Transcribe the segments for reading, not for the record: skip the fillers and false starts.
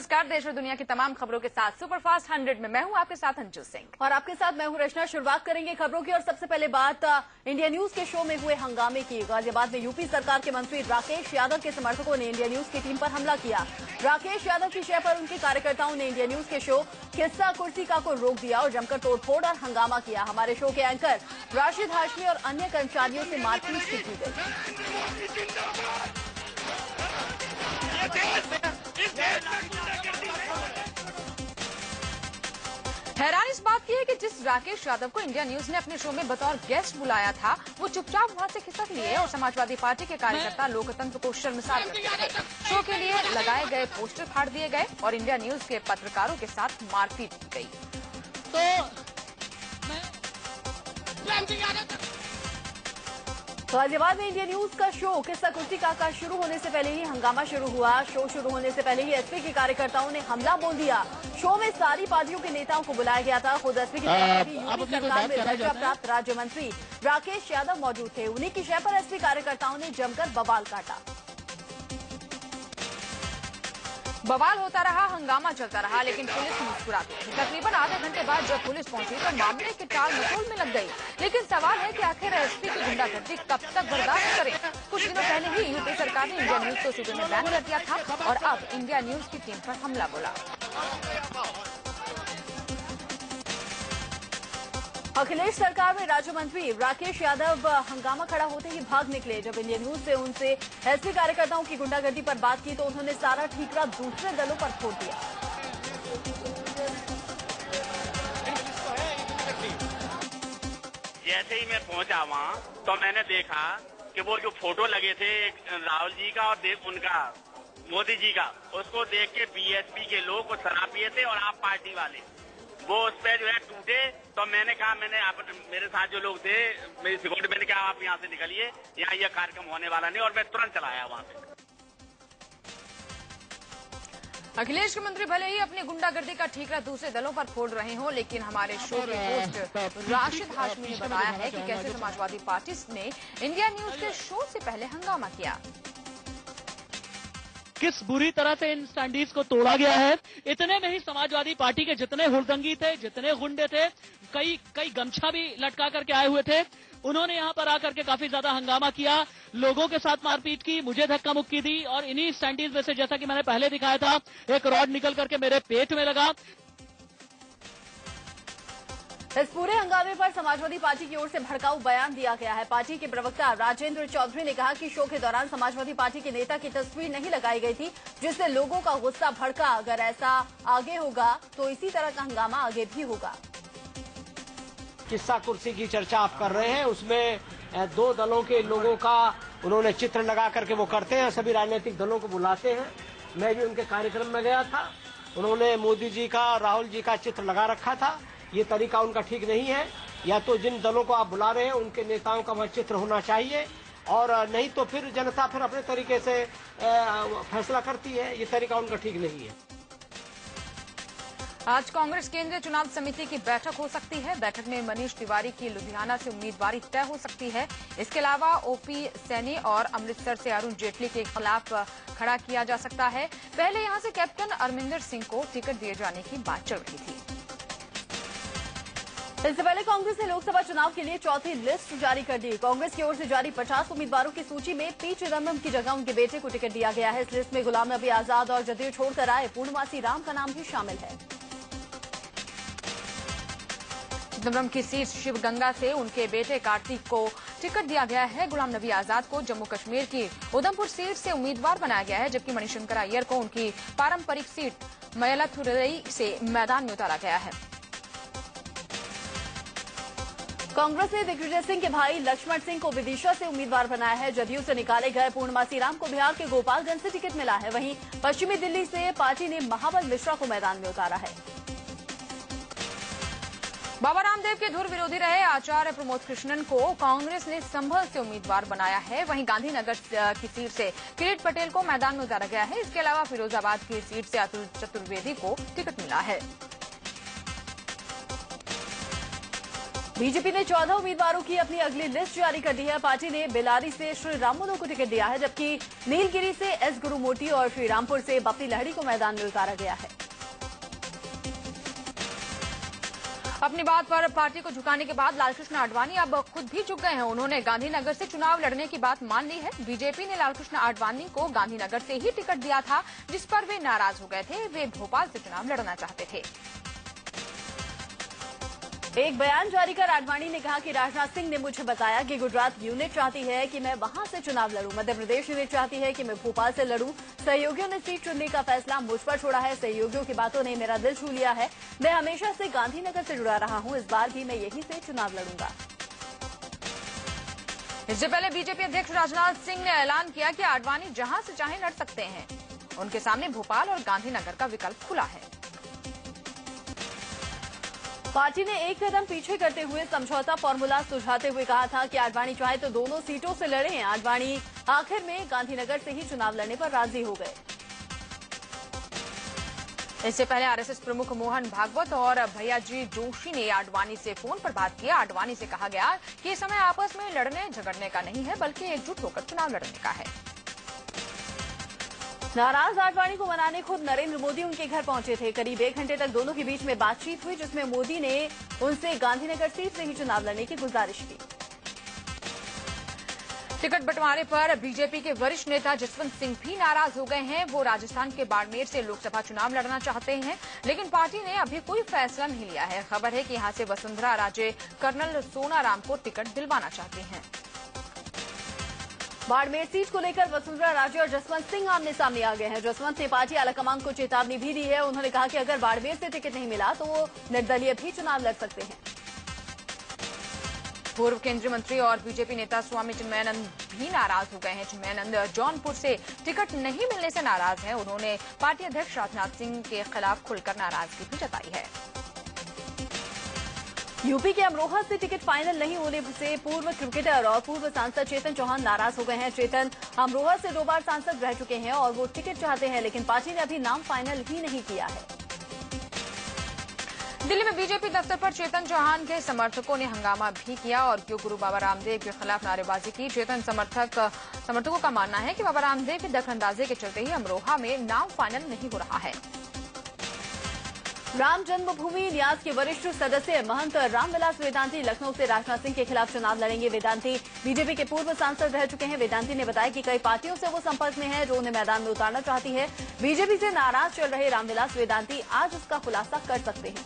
नमस्कार। देश और दुनिया की तमाम खबरों के साथ सुपरफास्ट 100 में मैं हूं आपके साथ अंजू सिंह और आपके साथ मैं हूं रचना। शुरुआत करेंगे खबरों की और सबसे पहले बात इंडिया न्यूज के शो में हुए हंगामे की। गाजियाबाद में यूपी सरकार के मंत्री राकेश यादव के समर्थकों ने इंडिया न्यूज की टीम पर हमला किया। राकेश यादव की शय पर उनके कार्यकर्ताओं ने इंडिया न्यूज के शो किस्सा कुर्सी का को रोक दिया और जमकर तोड़फोड़ और हंगामा किया। हमारे शो के एंकर राशिद हाशमी और अन्य कर्मचारियों से मारपीट की गई। हैरान इस बात की है कि जिस राकेश यादव को इंडिया न्यूज ने अपने शो में बतौर गेस्ट बुलाया था, वो चुपचाप वहां से खिसक लिए और समाजवादी पार्टी के कार्यकर्ता लोकतंत्र को शर्मसार करते थे। शो के लिए लगाए गए पोस्टर फाड़ दिए गए और इंडिया न्यूज के पत्रकारों के साथ मारपीट की गई। गाजियाबाद में इंडिया न्यूज का शो किस्सा कुर्सी का शुरू होने से पहले ही हंगामा शुरू हुआ। शो शुरू होने से पहले ही एसपी के कार्यकर्ताओं ने हमला बोल दिया। शो में सारी पार्टियों के नेताओं को बुलाया गया था। खुद एसपी की तरफ से यूपी सरकार में दर्जा प्राप्त राज्य मंत्री राकेश यादव मौजूद थे। उन्हीं की शय पर एसपी कार्यकर्ताओं ने जमकर बवाल काटा। बवाल होता रहा, हंगामा चलता रहा, लेकिन पुलिस मुस्कुराती रही। तकरीबन आधे घंटे बाद जब पुलिस पहुंची तो मामले की टाल मटोल में लग गई। लेकिन सवाल है कि आखिर एसपी की गुंडागर्दी कब तक बर्दाश्त करें। कुछ दिनों पहले ही यूपी सरकार ने इंडिया न्यूज को सूबे में बैन कर दिया था और अब इंडिया न्यूज की टीम पर हमला बोला। अखिलेश सरकार में राज्य मंत्री राकेश यादव हंगामा खड़ा होते ही भाग निकले। जब इंडिया न्यूज से उनसे एसपी कार्यकर्ताओं की गुंडागर्दी पर बात की तो उन्होंने सारा ठीकरा दूसरे दलों पर छोड़ दिया। जैसे ही मैं पहुंचा वहां तो मैंने देखा कि वो जो फोटो लगे थे राहुल जी का और उनका मोदी जी का, उसको देख के बीएसपी के लोग वो शराब पिए थे और आप पार्टी वाले वो उस पर जो है टूटे। तो मैंने कहा, मेरे साथ जो लोग थे मेरी सिक्योरिटी, मैंने कहा आप यहाँ से निकलिए, यहाँ यह कार्यक्रम होने वाला नहीं, और मैं तुरंत चला आया वहाँ से। अखिलेश के मंत्री भले ही अपनी गुंडागर्दी का ठीकरा दूसरे दलों पर फोड़ रहे हों, लेकिन हमारे शो के होस्ट राशिद हाशमी ने बताया है कि कैसे समाजवादी पार्टी ने इंडिया न्यूज के शो से पहले हंगामा किया। किस बुरी तरह से इन स्टैंडीज को तोड़ा गया है। इतने में ही समाजवादी पार्टी के जितने हुड़दंगी थे, जितने गुंडे थे, कई गमछा भी लटका करके आए हुए थे, उन्होंने यहाँ पर आकर के काफी ज्यादा हंगामा किया, लोगों के साथ मारपीट की, मुझे धक्का मुक्की दी और इन्हीं स्टैंडीज में से, जैसा कि मैंने पहले दिखाया था, एक रॉड निकल करके मेरे पेट में लगा। इस पूरे हंगामे पर समाजवादी पार्टी की ओर से भड़काऊ बयान दिया गया है। पार्टी के प्रवक्ता राजेंद्र चौधरी ने कहा कि शो के दौरान समाजवादी पार्टी के नेता की तस्वीर नहीं लगाई गई थी, जिससे लोगों का गुस्सा भड़का। अगर ऐसा आगे होगा तो इसी तरह का हंगामा आगे भी होगा। किस्सा कुर्सी की चर्चा आप कर रहे हैं, उसमें दो दलों के लोगों का उन्होंने चित्र लगा करके वो करते हैं, सभी राजनीतिक दलों को बुलाते हैं। मैं भी उनके कार्यक्रम में गया था, उन्होंने मोदी जी का, राहुल जी का चित्र लगा रखा था। ये तरीका उनका ठीक नहीं है। या तो जिन दलों को आप बुला रहे हैं उनके नेताओं का वह चित्र होना चाहिए, और नहीं तो फिर जनता फिर अपने तरीके से फैसला करती है। ये तरीका उनका ठीक नहीं है। आज कांग्रेस केंद्रीय चुनाव समिति की बैठक हो सकती है। बैठक में मनीष तिवारी की लुधियाना से उम्मीदवारी तय हो सकती है। इसके अलावा ओपी सैनी और अमृतसर से अरुण जेटली के खिलाफ खड़ा किया जा सकता है। पहले यहां से कैप्टन अरविंदर सिंह को टिकट दिए जाने की बात चल रही थी। इससे पहले कांग्रेस ने लोकसभा चुनाव के लिए चौथी लिस्ट जारी कर दी। कांग्रेस की ओर से जारी 50 उम्मीदवारों की सूची में पी चिदम्बरम की जगह उनके बेटे को टिकट दिया गया है। इस लिस्ट में गुलाम नबी आजाद और जदयू छोड़कर आए पूर्णमासी राम का नाम भी शामिल है। चिदम्बरम की सीट शिवगंगा से उनके बेटे कार्तिक को टिकट दिया गया है। गुलाम नबी आजाद को जम्मू कश्मीर की उधमपुर सीट से उम्मीदवार बनाया गया है, जबकि मणिशंकर अय्यर को उनकी पारंपरिक सीट मयलाथुरई से मैदान में उतारा गया है। कांग्रेस ने दिग्विजय सिंह के भाई लक्ष्मण सिंह को विदिशा से उम्मीदवार बनाया है। जदयू से निकाले गए पूर्णमासी राम को बिहार के गोपालगंज से टिकट मिला है। वहीं पश्चिमी दिल्ली से पार्टी ने महाबल मिश्रा को मैदान में उतारा है। बाबा रामदेव के धुर विरोधी रहे आचार्य प्रमोद कृष्णन को कांग्रेस ने संभल से उम्मीदवार बनाया है। वहीं गांधीनगर की सीट से किरीट पटेल को मैदान में उतारा गया है। इसके अलावा फिरोजाबाद की सीट से अतुल चतुर्वेदी को टिकट मिला है। बीजेपी ने 14 उम्मीदवारों की अपनी अगली लिस्ट जारी कर दी है। पार्टी ने बेलारी से श्री रामुलु को टिकट दिया है, जबकि नीलगिरी से एस गुरुमूर्ति और श्रीरामपुर से बप्पी लहड़ी को मैदान में उतारा गया है। अपनी बात पर पार्टी को झुकाने के बाद लालकृष्ण आडवाणी अब खुद भी झुक गए हैं। उन्होंने गांधीनगर से चुनाव लड़ने की बात मान ली है। बीजेपी ने लालकृष्ण आडवाणी को गांधीनगर से ही टिकट दिया था, जिस पर वे नाराज हो गए थे। वे भोपाल से चुनाव लड़ना चाहते थे। एक बयान जारी कर आडवाणी ने कहा कि राजनाथ सिंह ने मुझे बताया कि गुजरात यूनिट चाहती है कि मैं वहां से चुनाव लड़ूं, मध्य प्रदेश यूनिट चाहती है कि मैं भोपाल से लड़ूं। सहयोगियों ने सीट चुनने का फैसला मुझ पर छोड़ा है। सहयोगियों की बातों ने मेरा दिल छू लिया है। मैं हमेशा से गांधीनगर से जुड़ा रहा हूं। इस बार भी मैं यहीं से चुनाव लड़ूंगा। इससे पहले बीजेपी अध्यक्ष राजनाथ सिंह ने ऐलान किया कि आडवाणी जहां से चाहे लड़ सकते हैं। उनके सामने भोपाल और गांधीनगर का विकल्प खुला है। पार्टी ने एक कदम पीछे करते हुए समझौता फॉर्मूला सुझाते हुए कहा था कि आडवाणी चाहे तो दोनों सीटों से लड़ें। आडवाणी आखिर में गांधीनगर से ही चुनाव लड़ने पर राजी हो गए। इससे पहले आरएसएस प्रमुख मोहन भागवत और भैयाजी जोशी ने आडवाणी से फोन पर बात किया। आडवाणी से कहा गया कि ये समय आपस में लड़ने झगड़ने का नहीं है, बल्कि एकजुट होकर चुनाव लड़ने का है। नाराज आडवाणी को मनाने खुद नरेंद्र मोदी उनके घर पहुंचे थे। करीब 1 घंटे तक दोनों के बीच में बातचीत हुई, जिसमें मोदी ने उनसे गांधीनगर सीट से ही चुनाव लड़ने की गुजारिश की। टिकट बंटवारे पर बीजेपी के वरिष्ठ नेता जसवंत सिंह भी नाराज हो गए हैं। वो राजस्थान के बाड़मेर से लोकसभा चुनाव लड़ना चाहते हैं, लेकिन पार्टी ने अभी कोई फैसला नहीं लिया है। खबर है कि यहां से वसुंधरा राजे कर्नल सोनाराम को टिकट दिलवाना चाहती हैं। बाड़मेर सीट को लेकर वसुंधरा राजे और जसवंत सिंह आमने सामने आ गए हैं। जसवंत ने पार्टी आलाकमान को चेतावनी भी दी है। उन्होंने कहा कि अगर बाड़मेर से टिकट नहीं मिला तो वो निर्दलीय भी चुनाव लड़ सकते हैं। पूर्व केंद्रीय मंत्री और बीजेपी नेता स्वामी चिन्मयानंद भी नाराज हो गए हैं। चिन्मयानंद जौनपुर से टिकट नहीं मिलने से नाराज हैं। उन्होंने पार्टी अध्यक्ष राजनाथ सिंह के खिलाफ खुलकर नाराजगी भी जताई है। यूपी के अमरोहा से टिकट फाइनल नहीं होने से पूर्व क्रिकेटर और पूर्व सांसद चेतन चौहान नाराज हो गए हैं। चेतन अमरोहा से 2 बार सांसद रह चुके हैं और वो टिकट चाहते हैं, लेकिन पार्टी ने अभी नाम फाइनल ही नहीं किया है। दिल्ली में बीजेपी दफ्तर पर चेतन चौहान के समर्थकों ने हंगामा भी किया और योग गुरु बाबा रामदेव के खिलाफ नारेबाजी की। चेतन समर्थकों का मानना है कि बाबा रामदेव के दखलंदाजी के चलते ही अमरोहा में नाम फाइनल नहीं हो रहा है। राम जन्मभूमि न्यास के वरिष्ठ सदस्य महंत रामविलास वेदांती लखनऊ से राजनाथ सिंह के खिलाफ चुनाव लड़ेंगे। वेदांती बीजेपी के पूर्व सांसद रह चुके हैं। वेदांती ने बताया कि कई पार्टियों से वो संपर्क में है जो उन्हें मैदान में उतारना चाहती है। बीजेपी से नाराज चल रहे रामविलास वेदांती आज उसका खुलासा कर सकते हैं।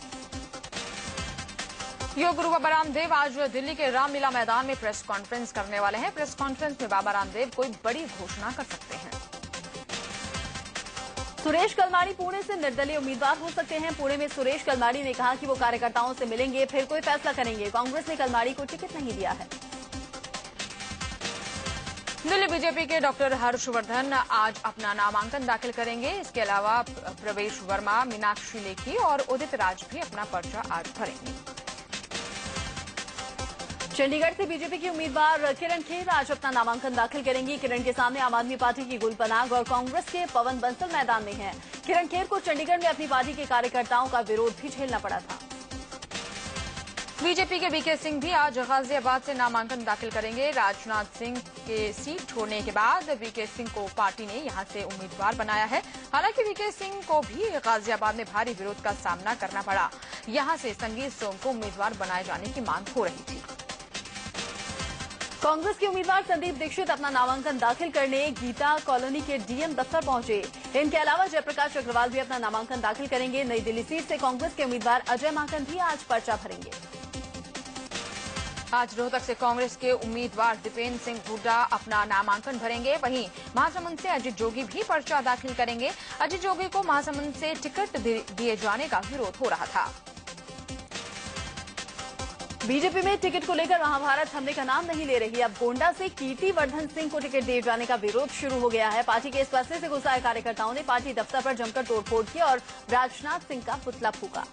योग गुरु बाबा रामदेव आज दिल्ली के रामलीला मैदान में प्रेस कॉन्फ्रेंस करने वाले हैं। प्रेस कॉन्फ्रेंस में बाबा रामदेव कोई बड़ी घोषणा कर सकते हैं। सुरेश कलमाड़ी पुणे से निर्दलीय उम्मीदवार हो सकते हैं। पुणे में सुरेश कलमाड़ी ने कहा कि वो कार्यकर्ताओं से मिलेंगे, फिर कोई फैसला करेंगे। कांग्रेस ने कलमाड़ी को टिकट नहीं दिया है। दिल्ली बीजेपी के डॉक्टर हर्षवर्धन आज अपना नामांकन दाखिल करेंगे। इसके अलावा प्रवेश वर्मा, मीनाक्षी लेखी और उदित राज भी अपना पर्चा आज भरेंगे। चंडीगढ़ से बीजेपी की उम्मीदवार किरण खेर आज अपना नामांकन दाखिल करेंगी। किरण के सामने आम आदमी पार्टी की गुलपनाग और कांग्रेस के पवन बंसल मैदान में हैं। किरण खेर को चंडीगढ़ में अपनी पार्टी के कार्यकर्ताओं का विरोध भी झेलना पड़ा था। बीजेपी के वीके सिंह भी आज गाजियाबाद से नामांकन दाखिल करेंगे। राजनाथ सिंह के सीट छोड़ने के बाद वीके सिंह को पार्टी ने यहां से उम्मीदवार बनाया है। हालांकि वीके सिंह को भी गाजियाबाद में भारी विरोध का सामना करना पड़ा। यहां से संगीत सोम को उम्मीदवार बनाए जाने की मांग हो रही थी। कांग्रेस के उम्मीदवार संदीप दीक्षित अपना नामांकन दाखिल करने गीता कॉलोनी के डीएम दफ्तर पहुंचे। इनके अलावा जयप्रकाश अग्रवाल भी अपना नामांकन दाखिल करेंगे। नई दिल्ली सीट से कांग्रेस के उम्मीदवार अजय माकन भी आज पर्चा भरेंगे। आज रोहतक से कांग्रेस के उम्मीदवार दीपेंद्र सिंह हुड्डा अपना नामांकन भरेंगे। वहीं महासमुंद से अजित जोगी भी पर्चा दाखिल करेंगे। अजित जोगी को महासमुंद से टिकट दिए जाने का विरोध हो रहा था। बीजेपी में टिकट को लेकर महाभारत थमने का नाम नहीं ले रही। अब गोंडा से कीर्तिवर्धन सिंह को टिकट दिए जाने का विरोध शुरू हो गया है। पार्टी के इस फैसले से गुस्साए कार्यकर्ताओं ने पार्टी दफ्तर पर जमकर तोड़फोड़ की और राजनाथ सिंह का पुतला फूका।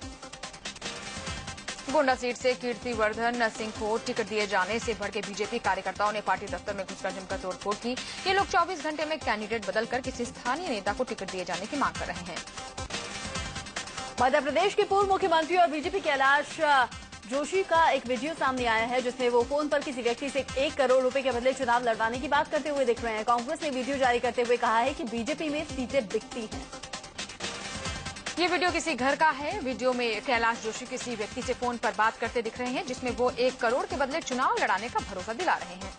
गोंडा सीट से कीर्तिवर्धन सिंह को टिकट दिए जाने से भड़के बीजेपी कार्यकर्ताओं ने पार्टी दफ्तर में घुसकर जमकर तोड़फोड़ की। ये लोग 24 घंटे में कैंडिडेट बदलकर किसी स्थानीय नेता को टिकट दिए जाने की मांग कर रहे हैं। मध्य प्रदेश के पूर्व मुख्यमंत्री और बीजेपी कैलाश जोशी का एक वीडियो सामने आया है जिसमें वो फोन पर किसी व्यक्ति से 1 करोड़ रुपए के बदले चुनाव लड़वाने की बात करते हुए दिख रहे हैं। कांग्रेस ने वीडियो जारी करते हुए कहा है कि बीजेपी में सीटें बिकती हैं। ये वीडियो किसी घर का है। वीडियो में कैलाश जोशी किसी व्यक्ति से फोन पर बात करते दिख रहे हैं जिसमें वो 1 करोड़ के बदले चुनाव लड़ाने का भरोसा दिला रहे हैं।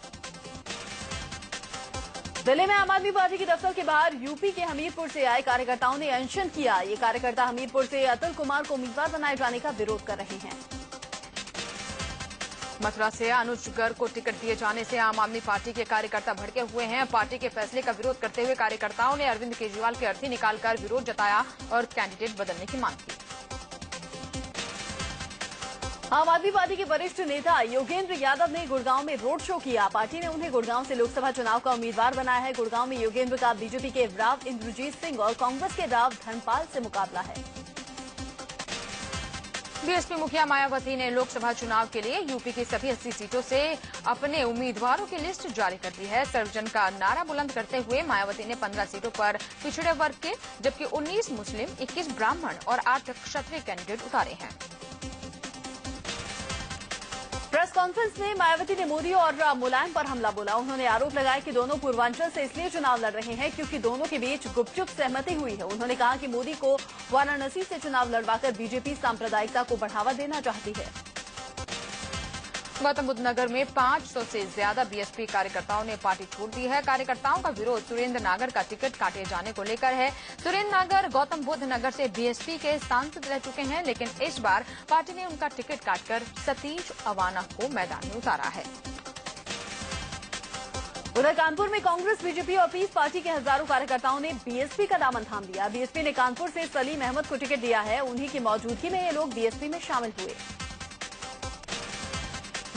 दिल्ली में आम आदमी पार्टी के दफ्तर के बाहर यूपी के हमीरपुर से आए कार्यकर्ताओं ने अनशन किया। ये कार्यकर्ता हमीरपुर से अतुल कुमार को उम्मीदवार बनाए जाने का विरोध कर रहे हैं। मथुरा से अनुज गर्ग को टिकट दिए जाने से आम आदमी पार्टी के कार्यकर्ता भड़के हुए हैं। पार्टी के फैसले का विरोध करते हुए कार्यकर्ताओं ने अरविंद केजरीवाल की अर्थी निकालकर विरोध जताया और कैंडिडेट बदलने की मांग की। आम आदमी पार्टी के वरिष्ठ नेता योगेंद्र यादव ने गुड़गांव में रोड शो किया। पार्टी ने उन्हें गुड़गांव से लोकसभा चुनाव का उम्मीदवार बनाया है। गुड़गांव में योगेंद्र का बीजेपी के राव इंद्रजीत सिंह और कांग्रेस के राव धर्मपाल से मुकाबला है। बीएसपी मुखिया मायावती ने लोकसभा चुनाव के लिए यूपी की सभी 80 सीटों से अपने उम्मीदवारों की लिस्ट जारी कर दी है। सर्वजन का नारा बुलंद करते हुए मायावती ने 15 सीटों पर पिछड़े वर्ग के, जबकि 19 मुस्लिम, 21 ब्राह्मण और 8 क्षत्रिय कैंडिडेट उतारे हैं। प्रेस कॉन्फ्रेंस में मायावती ने मोदी और मुलायम पर हमला बोला। उन्होंने आरोप लगाया कि दोनों पूर्वांचल से इसलिए चुनाव लड़ रहे हैं क्योंकि दोनों के बीच गुपचुप सहमति हुई है। उन्होंने कहा कि मोदी को वाराणसी से चुनाव लड़वाकर बीजेपी सांप्रदायिकता को बढ़ावा देना चाहती है। गौतम बुद्ध नगर में 500 से ज्यादा बीएसपी कार्यकर्ताओं ने पार्टी छोड़ दी है। कार्यकर्ताओं का विरोध सुरेंद्र नागर का टिकट काटे जाने को लेकर है। सुरेंद्र नागर गौतम बुद्ध नगर से बीएसपी के सांसद रह चुके हैं, लेकिन इस बार पार्टी ने उनका टिकट काटकर सतीश अवाना को मैदान में उतारा है। उधर कानपुर में कांग्रेस, बीजेपी और पीस पार्टी के हजारों कार्यकर्ताओं ने बीएसपी का दामन थाम लिया। बीएसपी ने कानपुर से सलीम अहमद को टिकट दिया है। उन्हीं की मौजूदगी में ये लोग बीएसपी में शामिल हुए।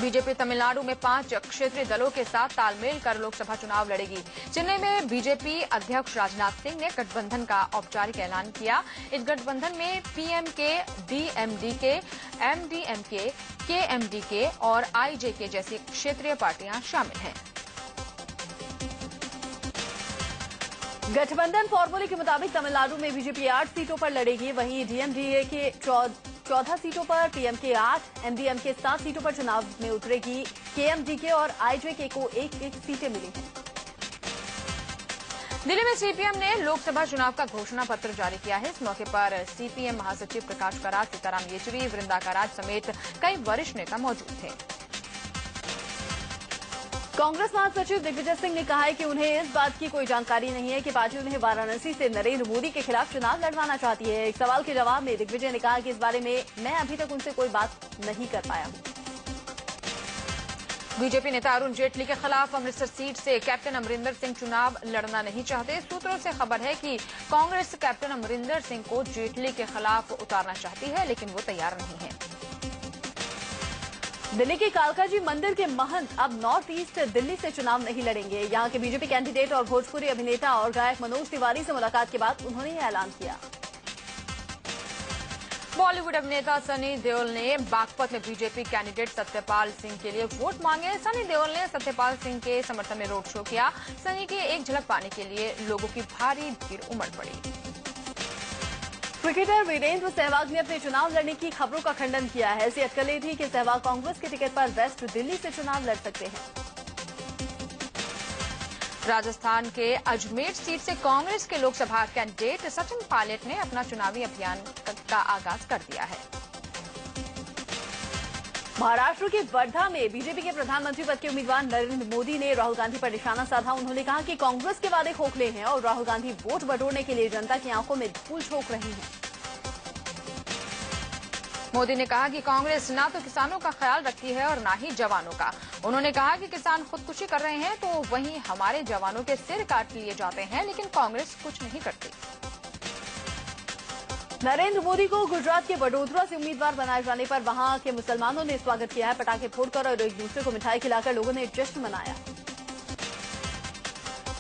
बीजेपी तमिलनाडु में 5 क्षेत्रीय दलों के साथ तालमेल कर लोकसभा चुनाव लड़ेगी। चेन्नई में बीजेपी अध्यक्ष राजनाथ सिंह ने गठबंधन का औपचारिक ऐलान किया। इस गठबंधन में पीएमके, डीएमडीके, एमडीएमके, केएमडीके और आईजेके जैसी क्षेत्रीय पार्टियां शामिल हैं। गठबंधन फॉर्मूले के मुताबिक तमिलनाडु में बीजेपी 8 सीटों पर लड़ेगी। वहीं डीएमडीए के 14 सीटों पर, पीएमके 8, एमडीएमके 7 सीटों पर चुनाव में उतरेगी। केएमडीके और आईजेके को 1-1 सीटें मिली हैं। दिल्ली में सीपीएम ने लोकसभा चुनाव का घोषणा पत्र जारी किया है। इस मौके पर सीपीएम महासचिव प्रकाश करात, सीताराम येचुरी, वृंदा करात समेत कई वरिष्ठ नेता मौजूद थे। कांग्रेस महासचिव दिग्विजय सिंह ने कहा है कि उन्हें इस बात की कोई जानकारी नहीं है कि पार्टी उन्हें वाराणसी से नरेंद्र मोदी के खिलाफ चुनाव लड़वाना चाहती है। एक सवाल के जवाब में दिग्विजय ने कहा कि इस बारे में मैं अभी तक उनसे कोई बात नहीं कर पाया हूं। बीजेपी नेता अरुण जेटली के खिलाफ अमृतसर सीट से कैप्टन अमरिंदर सिंह चुनाव लड़ना नहीं चाहते। सूत्रों से खबर है कि कांग्रेस कैप्टन अमरिंदर सिंह को जेटली के खिलाफ उतारना चाहती है, लेकिन वो तैयार नहीं है। दिल्ली के कालकाजी मंदिर के महंत अब नॉर्थ ईस्ट दिल्ली से चुनाव नहीं लड़ेंगे। यहां के बीजेपी कैंडिडेट और भोजपुरी अभिनेता और गायक मनोज तिवारी से मुलाकात के बाद उन्होंने यह ऐलान किया। बॉलीवुड अभिनेता सनी देओल ने बागपत में बीजेपी कैंडिडेट सत्यपाल सिंह के लिए वोट मांगे। सनी देओल ने सत्यपाल सिंह के समर्थन में रोड शो किया। सनी की एक झलक पाने के लिए लोगों की भारी भीड़ उमड़ पड़ी। क्रिकेटर वीरेंद्र सहवाग ने अपने चुनाव लड़ने की खबरों का खंडन किया है। ऐसी अटकलें थी कि सहवाग कांग्रेस के टिकट पर वेस्ट दिल्ली से चुनाव लड़ सकते हैं। राजस्थान के अजमेर सीट से कांग्रेस के लोकसभा कैंडिडेट सचिन पायलट ने अपना चुनावी अभियान का आगाज कर दिया है। महाराष्ट्र के वर्धा में बीजेपी के प्रधानमंत्री पद के उम्मीदवार नरेंद्र मोदी ने राहुल गांधी पर निशाना साधा। उन्होंने कहा कि कांग्रेस के वादे खोखले हैं और राहुल गांधी वोट बटोरने के लिए जनता की आंखों में धूल झोंक रही हैं। मोदी ने कहा कि कांग्रेस ना तो किसानों का ख्याल रखती है और ना ही जवानों का। उन्होंने कहा कि किसान खुदकुशी कर रहे हैं तो वहीं हमारे जवानों के सिर काट लिए जाते हैं, लेकिन कांग्रेस कुछ नहीं करती। नरेंद्र मोदी को गुजरात के वडोदरा से उम्मीदवार बनाए जाने पर वहां के मुसलमानों ने स्वागत किया है। पटाखे फोड़कर और एक दूसरे को मिठाई खिलाकर लोगों ने जश्न मनाया।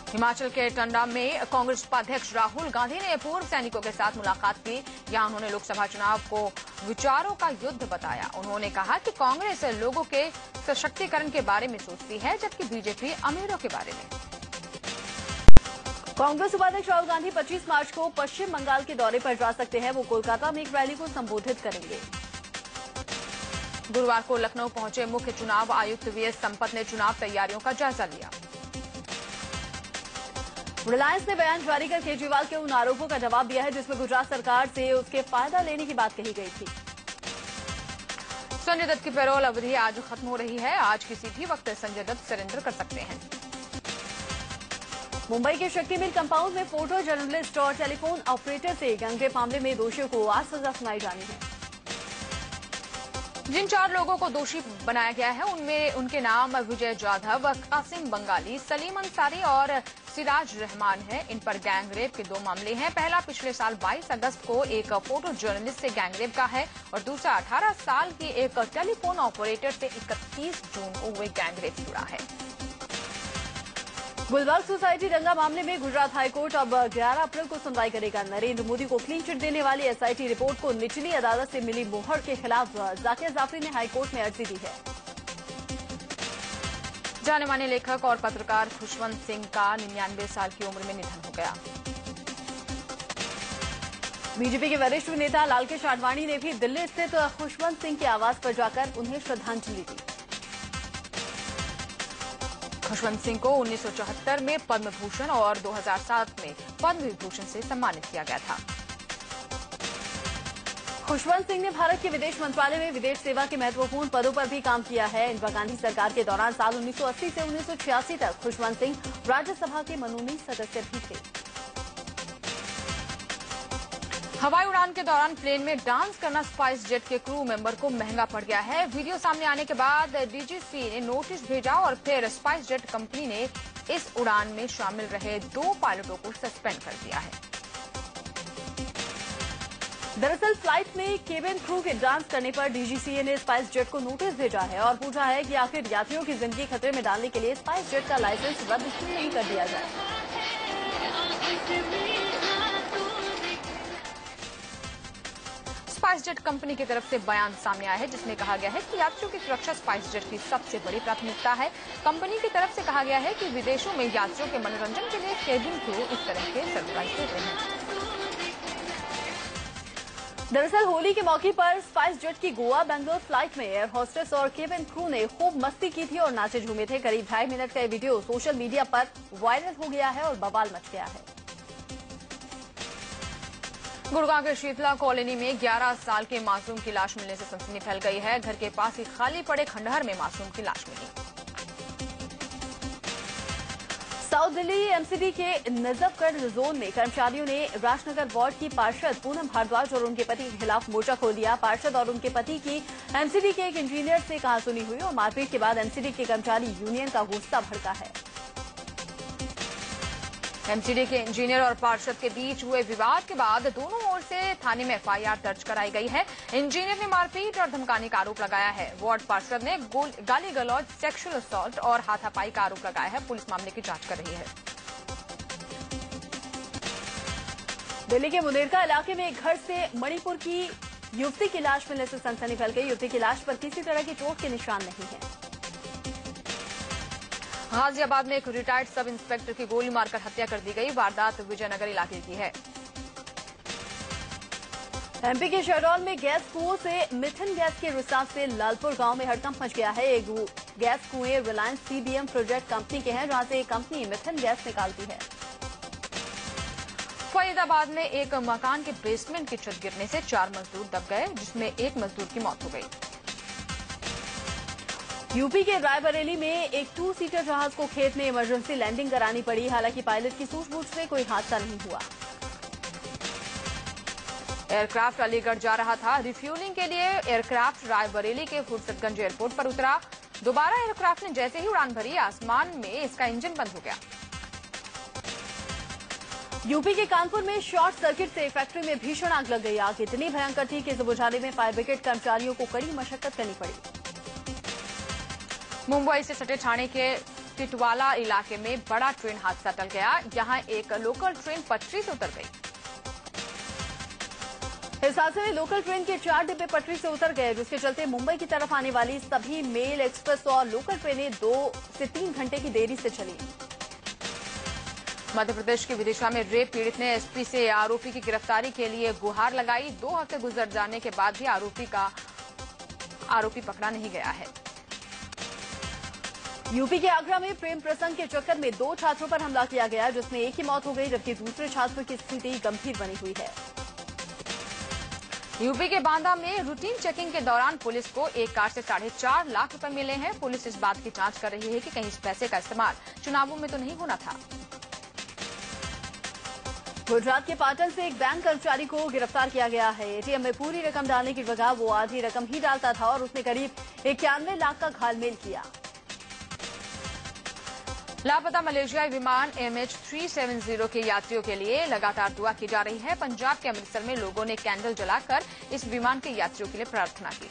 हिमाचल के टंडा में कांग्रेस उपाध्यक्ष राहुल गांधी ने पूर्व सैनिकों के साथ मुलाकात की। यहां उन्होंने लोकसभा चुनाव को विचारों का युद्ध बताया। उन्होंने कहा कि कांग्रेस लोगों के सशक्तिकरण के बारे में सोचती है, जबकि बीजेपी अमीरों के बारे में। कांग्रेस उपाध्यक्ष राहुल गांधी 25 मार्च को पश्चिम बंगाल के दौरे पर जा सकते हैं। वो कोलकाता में एक रैली को संबोधित करेंगे। गुरुवार को लखनऊ पहुंचे मुख्य चुनाव आयुक्त वीएस संपत ने चुनाव तैयारियों का जायजा लिया। रिलायंस ने बयान जारी कर केजरीवाल के उन आरोपों का जवाब दिया है जिसमें गुजरात सरकार से उसके फायदा लेने की बात कही गई थी। संजय दत्त की पैरोल अवधि आज खत्म हो रही है। आज किसी भी वक्त संजय दत्त सरेंडर कर सकते हैं। मुंबई के शक्ति मिल कंपाउंड में फोटो जर्नलिस्ट और टेलीफोन ऑपरेटर से गैंगरेप मामले में दोषियों को आज सजा सुनाई जानी है। जिन 4 लोगों को दोषी बनाया गया है उनमें उनके नाम विजय जाधव, कासिम बंगाली, सलीम अंसारी और सिराज रहमान है। इन पर गैंगरेप के 2 मामले हैं। पहला पिछले साल 22 अगस्त को एक फोटो जर्नलिस्ट से गैंगरेप का है और दूसरा 18 साल की एक टेलीफोन ऑपरेटर से 31 जून को हुए गैंगरेप जुड़ा है। गुलबर्ग सोसाइटी दंगा मामले में गुजरात हाईकोर्ट अब 11 अप्रैल को सुनवाई करेगा। नरेंद्र मोदी को क्लीन चिट देने वाली एसआईटी रिपोर्ट को निचली अदालत से मिली मोहर के खिलाफ जाकिर जाफरी ने हाईकोर्ट में अर्जी दी है। जाने माने लेखक और पत्रकार खुशवंत सिंह का 99 साल की उम्र में निधन हो गया। बीजेपी के वरिष्ठ नेता लालकृष्ण आडवाणी ने भी दिल्ली स्थित खुशवंत सिंह के आवास पर जाकर उन्हें श्रद्धांजलि दी। खुशवंत सिंह को 1974 में पद्म भूषण और 2007 में पद्म विभूषण से सम्मानित किया गया था। खुशवंत सिंह ने भारत के विदेश मंत्रालय में विदेश सेवा के महत्वपूर्ण पदों पर भी काम किया है। इंदिरा गांधी सरकार के दौरान साल 1980 से 1986 तक खुशवंत सिंह राज्यसभा के मनोनीत सदस्य भी थे। हवाई उड़ान के दौरान प्लेन में डांस करना स्पाइस जेट के क्रू मेंबर को महंगा पड़ गया है। वीडियो सामने आने के बाद डीजीसी ने नोटिस भेजा और फिर स्पाइस जेट कंपनी ने इस उड़ान में शामिल रहे 2 पायलटों को सस्पेंड कर दिया है। दरअसल फ्लाइट में केबिन क्रू के डांस करने पर डीजीसीए ने स्पाइस जेट को नोटिस भेजा है और पूछा है कि आखिर यात्रियों की जिंदगी खतरे में डालने के लिए स्पाइस जेट का लाइसेंस रद्द क्यों नहीं कर दिया जाए। स्पाइस जेट कंपनी की तरफ से बयान सामने आया है जिसमें कहा गया है कि यात्रियों की सुरक्षा स्पाइस जेट की सबसे बड़ी प्राथमिकता है। कंपनी की तरफ से कहा गया है कि विदेशों में यात्रियों के मनोरंजन के लिए केबिन क्रू इस तरह के सरप्राइज देते हैं। दरअसल होली के मौके पर स्पाइस जेट की गोवा बेंगलोर फ्लाइट में एयर होस्टेस और केबिन क्रू ने खूब मस्ती की थी और नाचे झूमे थे। करीब 2.5 मिनट का ये वीडियो सोशल मीडिया पर वायरल हो गया है और बवाल मच गया है। गुड़गांव के शीतला कॉलोनी में 11 साल के मासूम की लाश मिलने से सनसनी फैल गई है। घर के पास ही खाली पड़े खंडहर में मासूम की लाश मिली। साउथ दिल्ली एमसीडी के नजफगढ़ जोन में कर्मचारियों ने राजनगर वार्ड की पार्षद पूनम भारद्वाज और उनके पति के खिलाफ मोर्चा खोल दिया। पार्षद और उनके पति की एमसीडी के एक इंजीनियर से कहासुनी हुई और मारपीट के बाद एमसीडी के कर्मचारी यूनियन का गुस्सा भड़का है। एमसीडी के इंजीनियर और पार्षद के बीच हुए विवाद के बाद दोनों ओर से थाने में एफआईआर दर्ज कराई गई है। इंजीनियर ने मारपीट और धमकाने का आरोप लगाया है। वार्ड पार्षद ने गाली गलौज, सेक्सुअल असॉल्ट और हाथापाई का आरोप लगाया है। पुलिस मामले की जांच कर रही है। दिल्ली के मुनेरका इलाके में एक घर से मणिपुर की युवती की लाश मिलने से सनसनी फैल गई। युवती की लाश पर किसी तरह की चोट के निशान नहीं है। गाजियाबाद में एक रिटायर्ड सब इंस्पेक्टर की गोली मारकर हत्या कर दी गई। वारदात विजयनगर इलाके की है। एमपी के शहडोल में गैस कुओं से मिथेन गैस के रिसाव से लालपुर गांव में हड़कंप मच गया है। ये गैस कुएं रिलायंस सीबीएम प्रोजेक्ट कंपनी के हैं, जहां से कंपनी मिथेन गैस निकालती है। फरीदाबाद में एक मकान के बेसमेंट की छत गिरने से 4 मजदूर दब गए, जिसमें एक मजदूर की मौत हो गई। यूपी के रायबरेली में एक 2 सीटर जहाज को खेत में इमरजेंसी लैंडिंग करानी पड़ी। हालांकि पायलट की सूझबूझ से कोई हादसा नहीं हुआ। एयरक्राफ्ट अलीगढ़ जा रहा था। रिफ्यूलिंग के लिए एयरक्राफ्ट रायबरेली के फुरसतगंज एयरपोर्ट पर उतरा। दोबारा एयरक्राफ्ट ने जैसे ही उड़ान भरी, आसमान में इसका इंजन बंद हो गया। यूपी के कानपुर में शॉर्ट सर्किट से फैक्ट्री में भीषण आग लग गई। आग इतनी भयंकर थी कि इसे बुझाने में फायर ब्रिगेड कर्मचारियों को कड़ी मशक्कत करनी पड़ी। मुंबई से सटे ठाणे के टिटवाला इलाके में बड़ा ट्रेन हादसा टल गया। यहां एक लोकल ट्रेन पटरी से उतर गई। इस हादसे में लोकल ट्रेन के 4 डिब्बे पटरी से उतर गए, जिसके चलते मुंबई की तरफ आने वाली सभी मेल, एक्सप्रेस और लोकल ट्रेनें 2 से 3 घंटे की देरी से चली। मध्य प्रदेश के विदिशा में रेप पीड़ित ने एसपी से आरोपी की गिरफ्तारी के लिए गुहार लगाई। 2 हफ्ते गुजर जाने के बाद भी आरोपी पकड़ा नहीं गया है। यूपी के आगरा में प्रेम प्रसंग के चक्कर में 2 छात्रों पर हमला किया गया, जिसमें एक की मौत हो गई जबकि दूसरे छात्र की स्थिति गंभीर बनी हुई है। यूपी के बांदा में रूटीन चेकिंग के दौरान पुलिस को एक कार से 4.5 लाख रुपए मिले हैं। पुलिस इस बात की जांच कर रही है कि कहीं इस पैसे का इस्तेमाल चुनावों में तो नहीं होना था। गुजरात के पाटन से एक बैंक कर्मचारी को गिरफ्तार किया गया है। एटीएम में पूरी रकम डालने की बजाय वो आधी रकम ही डालता था और उसने करीब 91 लाख का घालमेल किया। लापता मलेशियाई विमान MH370 के यात्रियों के लिए लगातार दुआ की जा रही है। पंजाब के अमृतसर में लोगों ने कैंडल जलाकर इस विमान के यात्रियों के लिए प्रार्थना की।